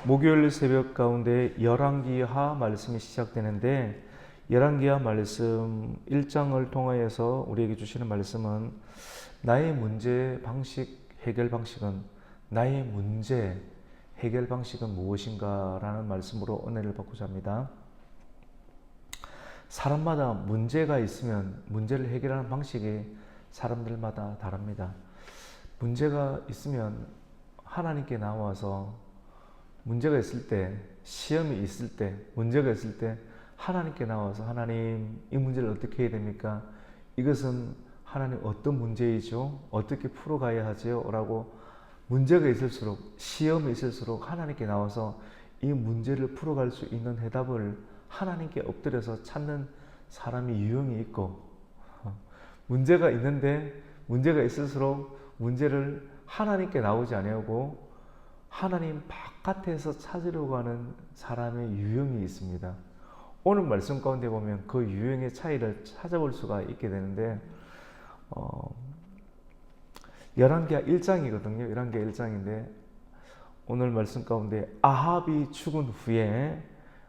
목요일 새벽 가운데 열왕기하 말씀이 시작되는데, 열왕기하 말씀 1장을 통하여서 우리에게 주시는 말씀은 나의 문제 방식, 해결 방식은 나의 문제 해결 방식은 무엇인가 라는 말씀으로 은혜를 받고자 합니다. 사람마다 문제가 있으면 문제를 해결하는 방식이 사람들마다 다릅니다. 문제가 있으면 하나님께 나와서 문제가 있을 때, 시험이 있을 때, 문제가 있을 때 하나님께 나와서 하나님, 이 문제를 어떻게 해야 됩니까? 이것은 하나님 어떤 문제이죠? 어떻게 풀어가야 하지요? 라고 문제가 있을수록, 시험이 있을수록 하나님께 나와서 이 문제를 풀어갈 수 있는 해답을 하나님께 엎드려서 찾는 사람이 유형이 있고, 문제가 있는데 문제가 있을수록 문제를 하나님께 나오지 아니하고 하나님 바깥에서 찾으려고 하는 사람의 유형이 있습니다. 오늘 말씀 가운데 보면 그 유형의 차이를 찾아볼 수가 있게 되는데, 열왕기하 1장이거든요. 열왕기하 1장인데 오늘 말씀 가운데 아합이 죽은 후에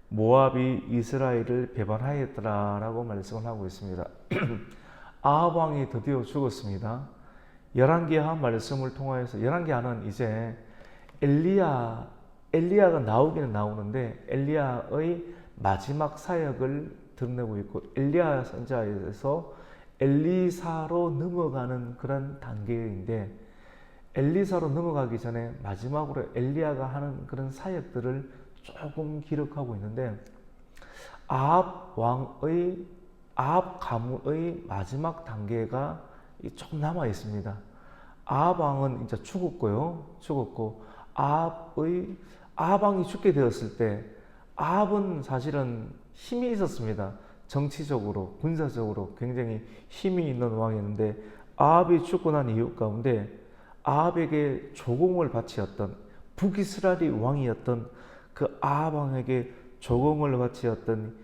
모압이 이스라엘을 배반하였더라 라고 말씀을 하고 있습니다. 아합 왕이 드디어 죽었습니다. 열왕기하 말씀을 통하여서, 열왕기하는 이제 엘리야가 나오기는 나오는데 엘리야의 마지막 사역을 드러내고 있고, 엘리야 선지자에서 엘리사로 넘어가는 그런 단계인데, 엘리사로 넘어가기 전에 마지막으로 엘리야가 하는 그런 사역들을 조금 기록하고 있는데, 아합 가문의 마지막 단계가 조금 남아 있습니다. 아합 왕은 이제 죽었고 아합 왕이 죽게 되었을 때 아합은 사실은 힘이 있었습니다. 정치적으로, 군사적으로 굉장히 힘이 있는 왕이었는데, 아합이 죽고 난 이유 가운데 아합에게 조공을 바치었던, 북이스라엘의 왕이었던 그 아합 왕에게 조공을 바치었던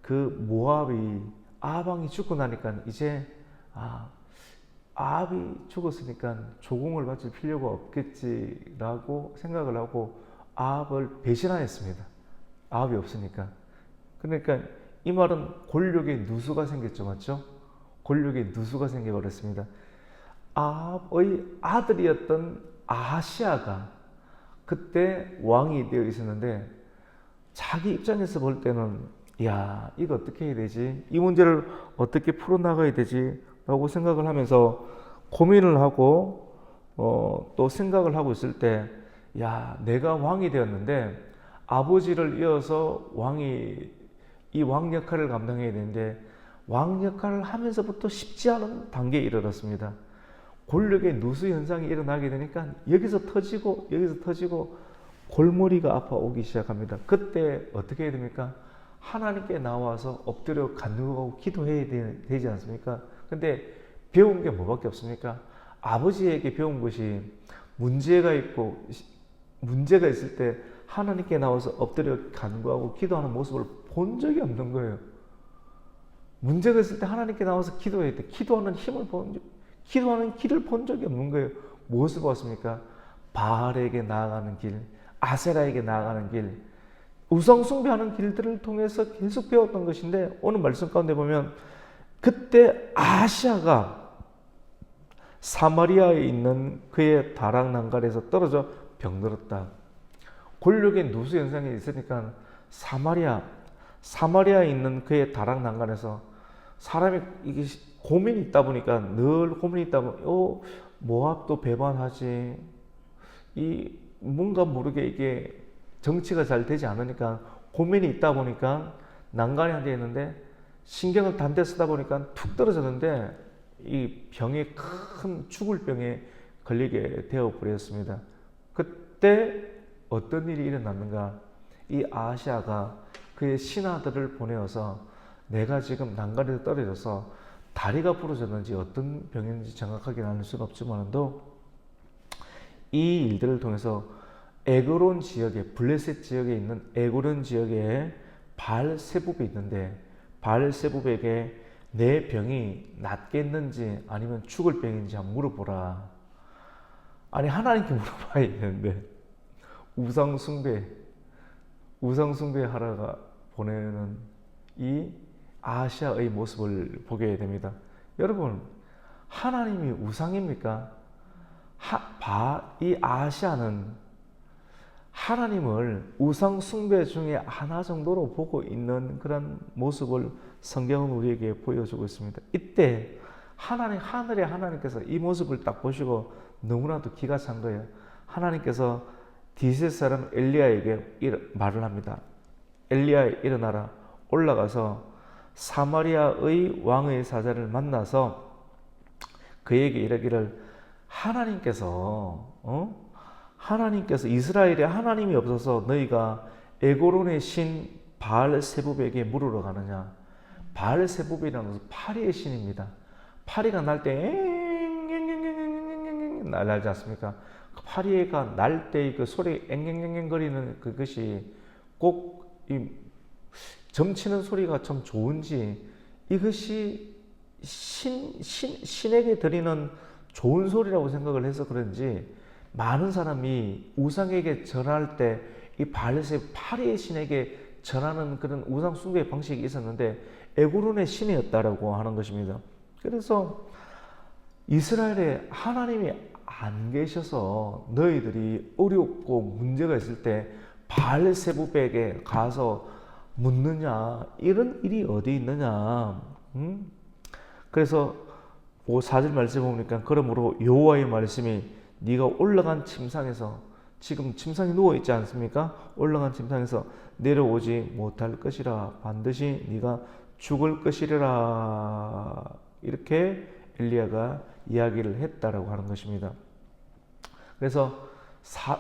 그 모압이, 아합 왕이 죽고 나니까 이제 아합이 죽었으니까 조공을 바칠 필요가 없겠지라고 생각을 하고 아합을 배신하였습니다. 아합이 없으니까. 그러니까 이 말은 권력의 누수가 생겼죠, 맞죠? 권력의 누수가 생겨버렸습니다. 아합의 아들이었던 아하시아가 그때 왕이 되어 있었는데, 자기 입장에서 볼 때는 야, 이거 어떻게 해야 되지? 이 문제를 어떻게 풀어나가야 되지? 라고 생각을 하면서 고민을 하고 또 생각을 하고 있을 때, 야, 내가 왕이 되었는데 아버지를 이어서 이 왕 역할을 감당해야 되는데, 왕 역할을 하면서부터 쉽지 않은 단계에 이르렀습니다. 권력의 누수 현상이 일어나게 되니까 여기서 터지고 골머리가 아파오기 시작합니다. 그때 어떻게 해야 됩니까? 하나님께 나와서 엎드려 간구하고 기도해야 되지 않습니까? 근데 배운 게 뭐밖에 없습니까? 아버지에게 배운 것이, 문제가 있을 때 하나님께 나와서 엎드려 간구하고 기도하는 모습을 본 적이 없는 거예요. 문제가 있을 때 하나님께 나와서 기도해야 돼. 기도하는 길을 본 적이 없는 거예요. 무엇을 봤습니까? 바알에게 나아가는 길, 아세라에게 나아가는 길, 우상 숭배하는 길들을 통해서 계속 배웠던 것인데, 오늘 말씀 가운데 보면 그때 아하시아가 사마리아에 있는 그의 다락 난간에서 떨어져 병들었다. 권력의 누수 현상이 있으니까 사마리아에 있는 그의 다락 난간에서 사람이 이게 고민이 있다 보니까, 모압도 배반하지, 뭔가 모르게 이게 정치가 잘 되지 않으니까 고민이 있다 보니까 난간에 앉아 있는데, 신경을 단대 쓰다 보니까 툭 떨어졌는데 이 병에, 큰 죽을 병에 걸리게 되어 버렸습니다. 그때 어떤 일이 일어났는가? 이 아하시아가 그의 신하들을 보내어서, 내가 지금 난간에서 떨어져서 다리가 부러졌는지 어떤 병인지 정확하게 알 수는 없지만도 이 일들을 통해서 에그론 지역에, 블레셋 지역에 있는 에그론 지역에 바알세붑이 있는데, 바알세붑에게 내 병이 낫겠는지 아니면 죽을 병인지 한번 물어보라. 아니, 하나님께 물어봐야 되는데, 우상 숭배, 우상숭배하러가 보내는 이 아하시아의 모습을 보게 됩니다. 여러분, 하나님이 우상입니까? 이 아하시아는 하나님을 우상 숭배 중에 하나 정도로 보고 있는 그런 모습을 성경은 우리에게 보여주고 있습니다. 이때 하늘의 하나님께서 이 모습을 딱 보시고 너무나도 기가 찬 거예요. 하나님께서 디셋 사람 엘리야에게 말을 합니다. 엘리야, 일어나라, 올라가서 사마리아의 왕의 사자를 만나서 그에게 이르기를 하나님께서 이스라엘에 하나님이 없어서 너희가 에고론의 신 바알세부백에게 물으러 가느냐. 바알세부백이라는 것은 파리의 신입니다. 파리가 날 때 날지 않습니까? 파리가 날 때 그 소리 앵앵앵앵거리는 그것이 꼭 이 점치는 소리가 참 좋은지 이것이 신에게 드리는 좋은 소리라고 생각을 해서 그런지 많은 사람이 우상에게 절할 때 이 바알세부백 파리의 신에게 절하는 그런 우상 숭배의 방식이 있었는데 에고론의 신이었다라고 하는 것입니다. 그래서 이스라엘에 하나님이 안 계셔서 너희들이 어렵고 문제가 있을 때 바알세부백에 가서 묻느냐, 이런 일이 어디 있느냐. 그래서 4절 말씀 보니까 그러므로 여호와의 말씀이 네가 올라간 침상에서, 지금 침상에 누워 있지 않습니까? 올라간 침상에서 내려오지 못할 것이라, 반드시 네가 죽을 것이라, 이렇게 엘리야가 이야기를 했다라고 하는 것입니다. 그래서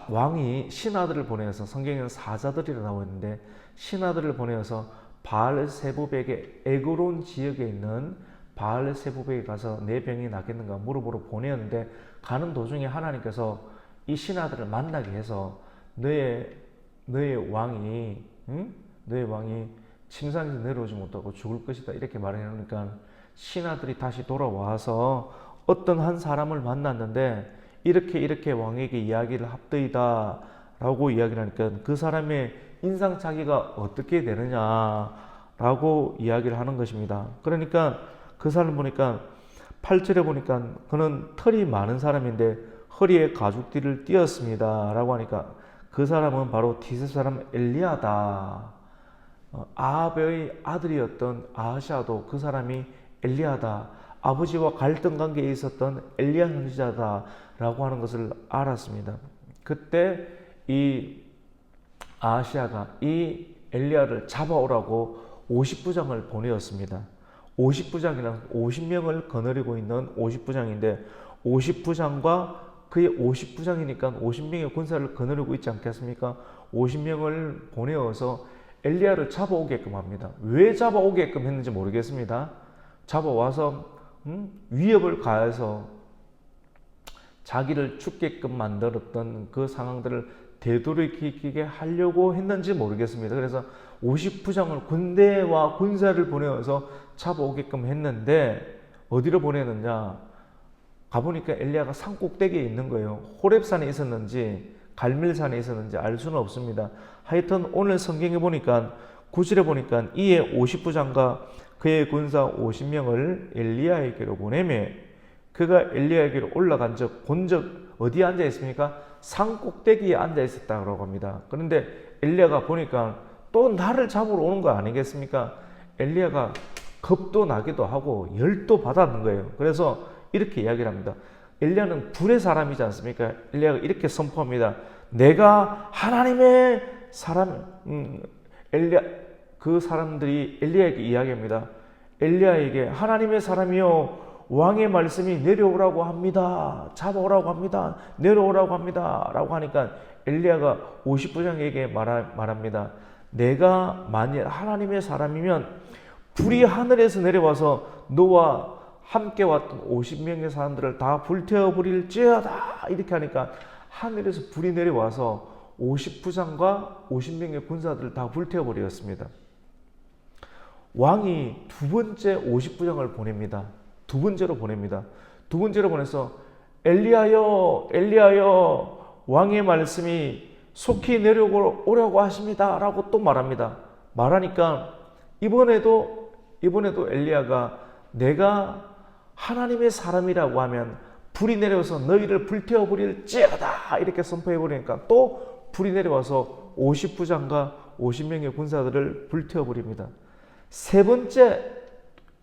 왕이 신하들을 보내어서, 성경에는 사자들이라 나와 있는데 신하들을 보내어서 바알세부백의 에그론 지역에 있는 바알세부백에 가서 내 병이 낫겠는가 물어보러 보내었는데, 가는 도중에 하나님께서 이 신하들을 만나게 해서 너의 왕이 침상에서 내려오지 못하고 죽을 것이다, 이렇게 말을 해놓으니까 신하들이 다시 돌아와서 어떤 한 사람을 만났는데 이렇게 왕에게 이야기를 합더이다 라고 이야기를 하니까 그 사람의 인상착의가 어떻게 되느냐 라고 이야기를 하는 것입니다. 그러니까 그 사람 보니까 8절에 보니까 그는 털이 많은 사람인데 허리에 가죽띠를 띄었습니다 라고 하니까 그 사람은 바로 디셋 사람 엘리야다. 아합의 아들이었던 아하시아도 그 사람이 엘리야다. 아버지와 갈등 관계에 있었던 엘리야 선지자다 라고 하는 것을 알았습니다. 그때 이 아하시아가 이 엘리야를 잡아오라고 50부장을 보내었습니다. 50부장이란 50명을 거느리고 있는 50부장인데 50부장과 그의 50부장이니까 50명의 군사를 거느리고 있지 않겠습니까? 50명을 보내어서 엘리야를 잡아오게끔 합니다. 왜 잡아오게끔 했는지 모르겠습니다. 잡아와서 위협을 가해서 자기를 죽게끔 만들었던 그 상황들을 되돌이키게 하려고 했는지 모르겠습니다. 그래서 50부장을 군대와 군사를 보내어서 잡아오게끔 했는데 어디로 보내느냐? 가보니까 엘리야가 산 꼭대기에 있는 거예요. 호렙산에 있었는지 갈멜산에 있었는지 알 수는 없습니다. 하여튼 오늘 성경에 보니까 9절에 보니까 이에 50부장과 그의 군사 50명을 엘리야에게로 보내매 그가 엘리야에게로 올라간 적 본 적 어디에 앉아 있습니까? 산 꼭대기에 앉아 있었다고 합니다. 그런데 엘리야가 보니까 또 나를 잡으러 오는 거 아니겠습니까? 엘리야가 겁도 나기도 하고 열도 받았는 거예요. 그래서 이렇게 이야기를 합니다. 엘리야는 불의 사람이지 않습니까? 엘리야가 이렇게 선포합니다. 내가 하나님의 사람, 그 사람들이 엘리야에게 이야기합니다. 엘리야에게 하나님의 사람이요 왕의 말씀이 내려오라고 합니다. 잡아오라고 합니다. 내려오라고 합니다. 라고 하니까 엘리야가 50부장에게 말합니다. 내가 만일 하나님의 사람이면 불이 하늘에서 내려와서 너와 함께 왔던 50명의 사람들을 다 불태워버릴지어다. 이렇게 하니까 하늘에서 불이 내려와서 50부장과 50명의 군사들을 다 불태워버렸습니다. 왕이 두 번째 50부장을 보냅니다. 두 번째로 보냅니다. 두 번째로 보내서 엘리야여, 엘리야여, 왕의 말씀이 속히 내려오려고 하십니다 라고 또 말합니다. 말하니까 이번에도 엘리야가 내가 하나님의 사람이라고 하면 불이 내려와서 너희를 불태워버릴지어다 이렇게 선포해버리니까 또 불이 내려와서 50부장과 50명의 군사들을 불태워버립니다. 세 번째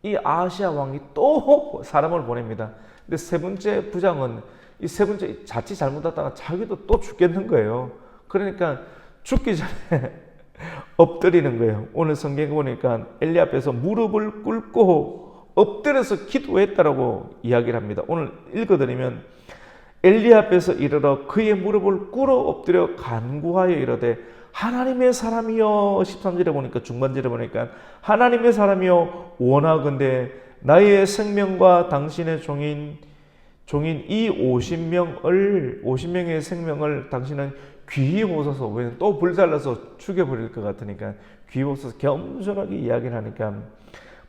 이 아하시아 왕이 또 사람을 보냅니다. 근데 세 번째 부장은 이 세 번째 자칫 잘못하다가 자기도 또 죽겠는 거예요. 그러니까 죽기 전에 엎드리는 거예요. 오늘 성경에 보니까 엘리 앞에서 무릎을 꿇고 엎드려서 기도했다라고 이야기를 합니다. 오늘 읽어드리면 엘리 앞에서 이르러 그의 무릎을 꿇어 엎드려 간구하여 이르되 하나님의 사람이여 13절에 보니까 중반절에 보니까 하나님의 사람이여 원하건대 나의 생명과 당신의 종인 이 50명의 생명을 당신은 귀히 보소서. 왜 또 불살라서 죽여버릴 것 같으니까 귀히 보소서 겸손하게 이야기를 하니까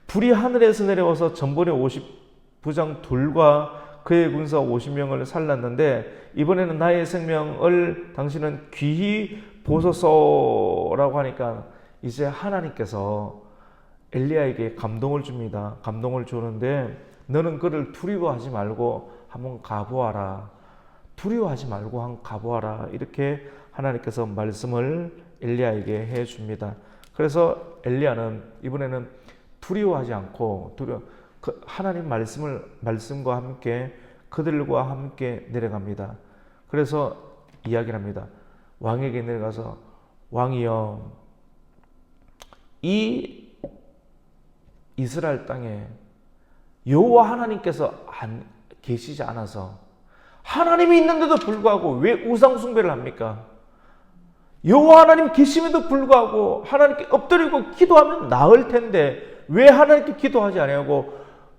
불이 하늘에서 내려와서 전번에 50부장 둘과 그의 군사 50명을 살랐는데 이번에는 나의 생명을 당신은 귀히 보소서라고 하니까 이제 하나님께서 엘리야에게 감동을 줍니다. 감동을 주는데 너는 그를 두려워하지 말고 한번 가보아라. 두려워하지 말고 한번 가보아라. 이렇게 하나님께서 말씀을 엘리야에게 해줍니다. 그래서 엘리야는 이번에는 두려워하지 않고 하나님 말씀과 함께 그들과 함께 내려갑니다. 그래서 이야기를 합니다. 왕에게 내려가서 왕이여 이 이스라엘 땅에 여호와 하나님께서 계시지 않아서 하나님이 있는데도 불구하고 왜 우상 숭배를 합니까? 여호와 하나님 계심에도 불구하고 하나님께 엎드리고 기도하면 나을 텐데 왜 하나님께 기도하지 않냐고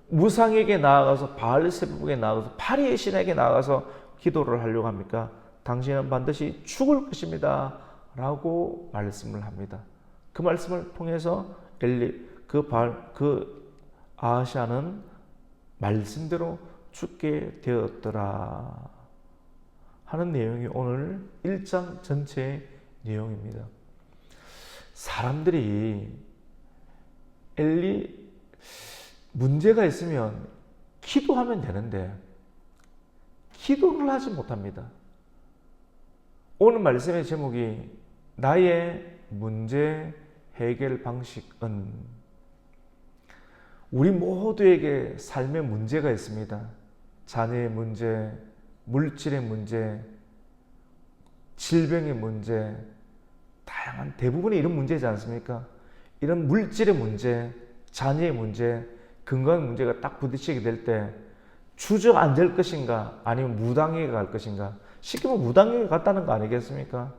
무상에게 나아가서 바알세불에게 나아가서 파리의 신에게 나아가서 기도를 하려고 합니까? 당신은 반드시 죽을 것입니다 라고 말씀을 합니다. 그 말씀을 통해서 아하시아는 말씀대로 죽게 되었더라 하는 내용이 오늘 1장 전체의 내용입니다. 사람들이 문제가 있으면 기도하면 되는데 기도를 하지 못합니다. 오늘 말씀의 제목이 나의 문제 해결 방식은 우리 모두에게 삶의 문제가 있습니다. 자녀의 문제, 물질의 문제, 질병의 문제, 다양한 대부분의 이런 문제지 않습니까? 이런 물질의 문제, 자녀의 문제, 건강 문제가 딱 부딪히게 될 때 주저앉을 것인가 아니면 무당에게 갈 것인가? 쉽게 말하면 무당에게 갔다는 거 아니겠습니까?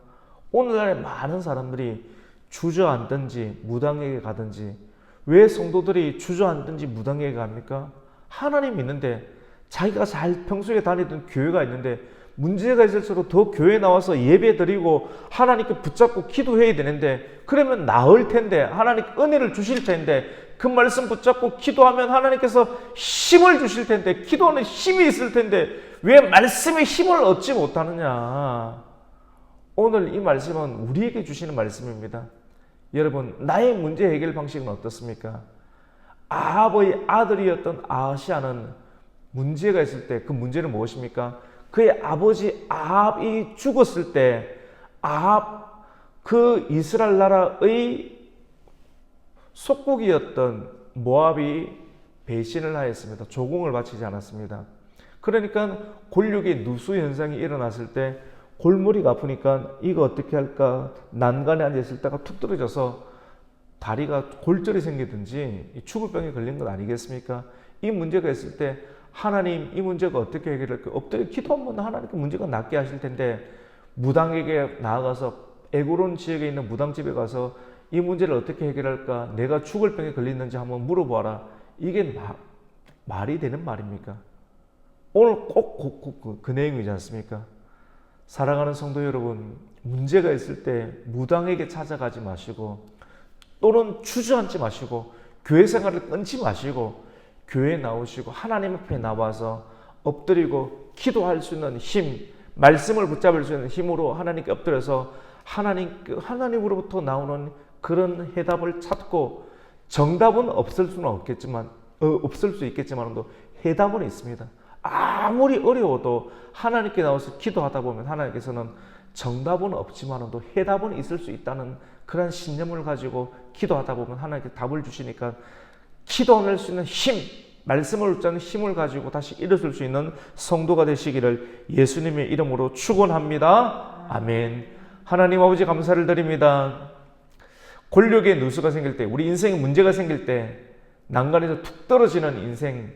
오늘날에 많은 사람들이 주저앉든지 무당에게 가든지 왜 성도들이 주저앉든지 무당에게 갑니까? 하나님 믿는데 자기가 잘 평소에 다니던 교회가 있는데 문제가 있을수록 더 교회에 나와서 예배 드리고 하나님께 붙잡고 기도해야 되는데 그러면 나을 텐데 하나님 은혜를 주실 텐데 그 말씀 붙잡고 기도하면 하나님께서 힘을 주실 텐데 기도하는 힘이 있을 텐데 왜 말씀의 힘을 얻지 못하느냐. 오늘 이 말씀은 우리에게 주시는 말씀입니다. 여러분 나의 문제 해결 방식은 어떻습니까? 아합의 아들이었던 아하시아는 문제가 있을 때 그 문제는 무엇입니까? 그의 아버지 아합이 죽었을 때 아합 그 이스라엘 나라의 속국이었던 모압이 배신을 하였습니다. 조공을 바치지 않았습니다. 그러니까 골육의 누수 현상이 일어났을 때 골머리가 아프니까 이거 어떻게 할까 난간에 앉아있을 때가 툭 떨어져서 다리가 골절이 생기든지 죽을 병에 걸린 것 아니겠습니까? 이 문제가 있을 때 하나님 이 문제가 어떻게 해결할까? 엎드려 기도하면 하나님께 문제가 낫게 하실 텐데 무당에게 나아가서 에고론 지역에 있는 무당집에 가서 이 문제를 어떻게 해결할까? 내가 죽을 병에 걸리는지 한번 물어봐라. 이게 말이 되는 말입니까? 오늘 꼭 그 내용이지 않습니까? 사랑하는 성도 여러분, 문제가 있을 때 무당에게 찾아가지 마시고 또는 주저앉지 마시고 교회 생활을 끊지 마시고 교회에 나오시고 하나님 앞에 나와서 엎드리고 기도할 수 있는 힘, 말씀을 붙잡을 수 있는 힘으로 하나님께 엎드려서 하나님으로부터 나오는 그런 해답을 찾고, 정답은 없을 수는 없겠지만, 없을 수 있겠지만도 해답은 있습니다. 아무리 어려워도 하나님께 나와서 기도하다 보면 하나님께서는 정답은 없지만도 해답은 있을 수 있다는 그런 신념을 가지고 기도하다 보면 하나님께 답을 주시니까, 기도할 수 있는 힘, 말씀을 붙잡는 힘을 가지고 다시 일어설 수 있는 성도가 되시기를 예수님의 이름으로 축원합니다. 아멘. 하나님 아버지 감사를 드립니다. 권력의 누수가 생길 때, 우리 인생에 문제가 생길 때 난간에서 툭 떨어지는 인생,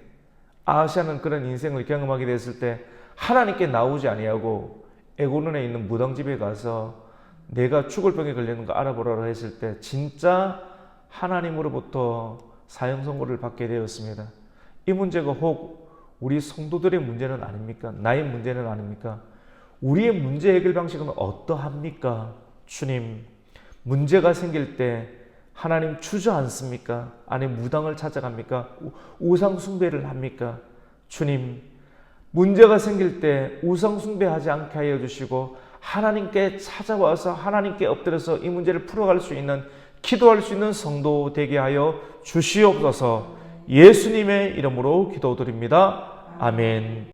아시아는 그런 인생을 경험하게 됐을 때 하나님께 나오지 아니하고 에고론에 있는 무당집에 가서 내가 죽을 병에 걸리는 거 알아보라고 했을 때 진짜 하나님으로부터 사형 선고를 받게 되었습니다. 이 문제가 혹 우리 성도들의 문제는 아닙니까? 나의 문제는 아닙니까? 우리의 문제 해결 방식은 어떠합니까? 주님, 문제가 생길 때 하나님 주저앉습니까? 아니 무당을 찾아갑니까? 우상 숭배를 합니까? 주님, 문제가 생길 때 우상 숭배하지 않게 하여 주시고 하나님께 찾아와서 하나님께 엎드려서 이 문제를 풀어갈 수 있는, 기도할 수 있는 성도 되게 하여 주시옵소서. 예수님의 이름으로 기도드립니다. 아멘.